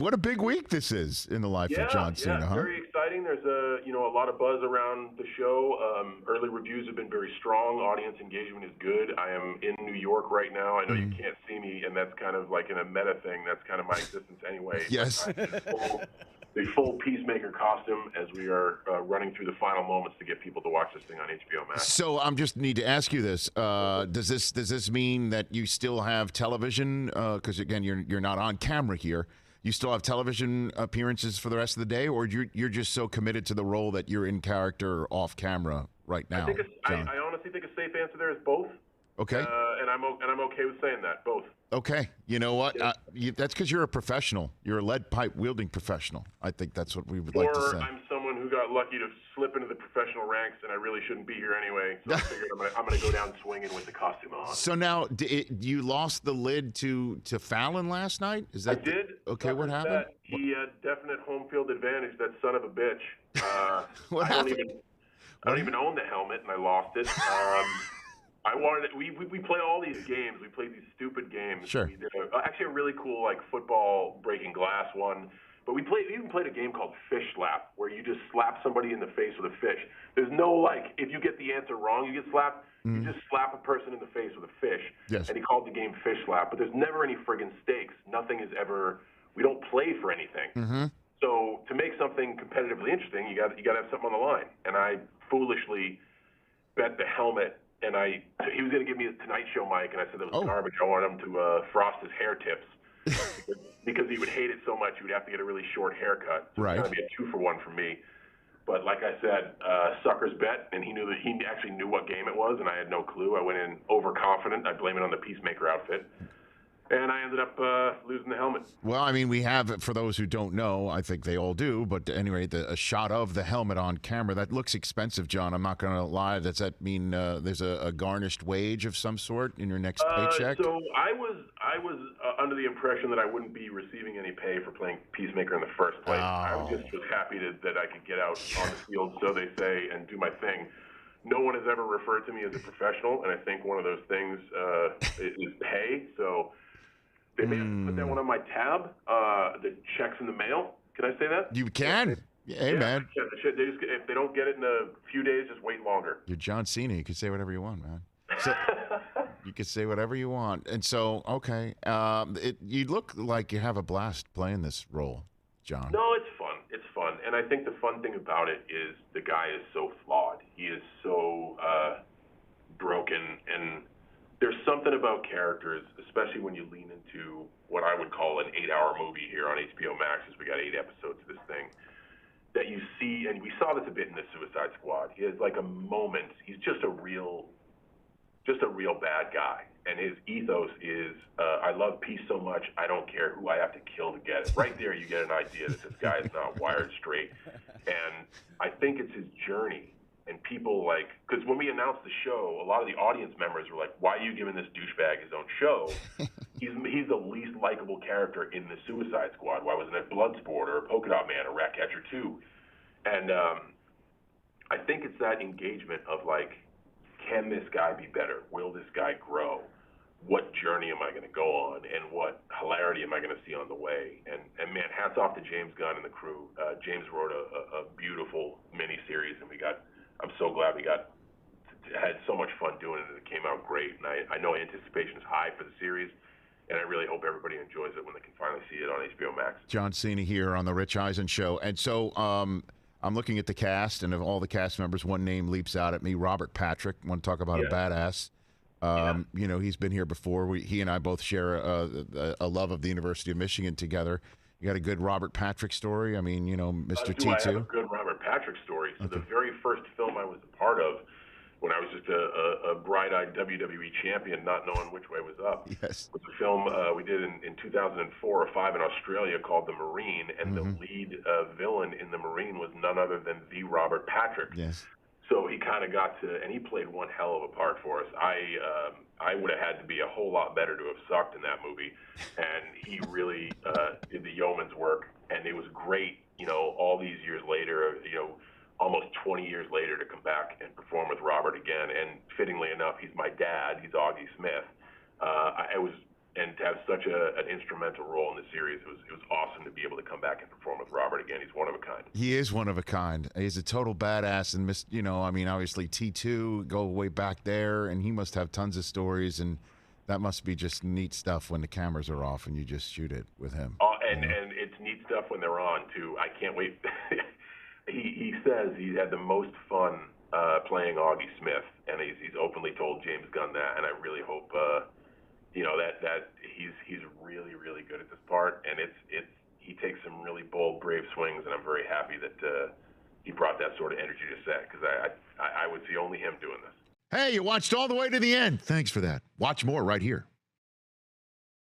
What a big week this is in the life of John Cena, huh? Very exciting. There's a lot of buzz around the show. Early reviews have been very strong. Audience engagement is good. I am in New York right now. I know you can't see me, and that's kind of like in a meta thing. That's kind of my existence anyway. Yes. The full Peacemaker costume as we are running through the final moments to get people to watch this thing on HBO Max. So I'm just need to ask you this: does this mean that you still have television? Because again, you're not on camera here. You still have television appearances for the rest of the day, or you're just so committed to the role that you're in character off camera right now? I honestly think a safe answer there is both. Okay. And I'm okay with saying that, both. Okay. You know what? That's because you're a professional. You're a lead pipe wielding professional. I think that's what we would like to say. Or I'm someone who got lucky to slip into the professional ranks, and I really shouldn't be here anyway. So I figured I'm going to go down swinging with the costume on. So now, you lost the lid to Fallon last night? Is that I did. Okay, what happened? He had definite home field advantage, that son of a bitch. What happened? I don't even own the helmet, and I lost it. I wanted it. We play all these games. We play these stupid games. Sure. We did actually a really cool football breaking glass one. But we even played a game called Fish Slap, where you just slap somebody in the face with a fish. There's no if you get the answer wrong, you get slapped. You just slap a person in the face with a fish. Yes. And he called the game Fish Slap. But there's never any friggin' stakes. Nothing is ever. We don't play for anything. Mm-hmm. So to make something competitively interesting, you got to have something on the line. And I foolishly bet the helmet. And he was going to give me a Tonight Show mic, and I said that was garbage. I wanted him to frost his hair tips because he would hate it so much he would have to get a really short haircut. So right. It's going to be a 2-for-1 for me. But like I said, sucker's bet, and he actually knew what game it was, and I had no clue. I went in overconfident. I blame it on the Peacemaker outfit. And I ended up losing the helmet. Well, I mean, we have, for those who don't know, I think they all do, but anyway, a shot of the helmet on camera, that looks expensive, John. I'm not going to lie. Does that mean there's a garnished wage of some sort in your next paycheck? So I was under the impression that I wouldn't be receiving any pay for playing Peacemaker in the first place. I was happy that I could get out on the field, so they say, and do my thing. No one has ever referred to me as a professional, and I think one of those things is pay, so... They may have to put that one on my tab. The check's in the mail. Can I say that? You can. Hey, man. If they don't get it in a few days, just wait longer. You're John Cena. You can say whatever you want, man. So, you can say whatever you want. And so, okay. You look like you have a blast playing this role, John. No, it's fun. It's fun. And I think the fun thing about it is the guy is so flawed. He is so broken, and there's something about characters, especially when you lean into what I would call an 8-hour movie here on HBO Max, as we got 8 episodes of this thing, that you see, and we saw this a bit in the Suicide Squad. He has a moment. He's just a real bad guy, and his ethos is, I love peace so much, I don't care who I have to kill to get it. Right there, you get an idea that this guy is not wired straight, and I think it's his journey. And people because when we announced the show, a lot of the audience members were like, why are you giving this douchebag his own show? He's the least likable character in the Suicide Squad. Why wasn't it Bloodsport or Polka Dot Man or Ratcatcher 2? And I think it's that engagement of can this guy be better? Will this guy grow? What journey am I going to go on? And what hilarity am I going to see on the way? And man, hats off to James Gunn and the crew. James wrote a beautiful miniseries, and I'm so glad we had so much fun doing it, and it came out great. And I know anticipation is high for the series, and I really hope everybody enjoys it when they can finally see it on HBO Max. John Cena here on the Rich Eisen Show. And so I'm looking at the cast, and of all the cast members, one name leaps out at me, Robert Patrick. Want to talk about a badass. He's been here before. He and I both share a love of the University of Michigan together. You got a good Robert Patrick story? I mean, Mr. T2. I have a good Robert Patrick story. So the very first film I was a part of, when I was just a bright-eyed WWE champion, not knowing which way was up, was a film we did in 2004 or 5 in Australia called The Marine, and the lead villain in The Marine was none other than the Robert Patrick. Yes. So he kind of got to, and he played one hell of a part for us. I would have had to be a whole lot better to have sucked in that movie, and he really did the yeoman's work, and it was great, all these years later, almost 20 years later, to come back and perform with Robert again. And fittingly enough, he's my dad. He's Augie Smith. and to have such an instrumental role in the series, it was awesome to be able to come back and perform with Robert again. He's one of a kind. He is one of a kind. He's a total badass, and obviously T2, go way back there, and he must have tons of stories, and that must be just neat stuff when the cameras are off and you just shoot it with him. And it's neat stuff when they're on too. I can't wait. He says he had the most fun playing Augie Smith, and he's openly told James Gunn that, and I really hope that he's really, really good at this part, and he takes some really bold, brave swings, and I'm very happy that he brought that sort of energy to set, because I would see only him doing this. Hey, you watched all the way to the end. Thanks for that. Watch more right here.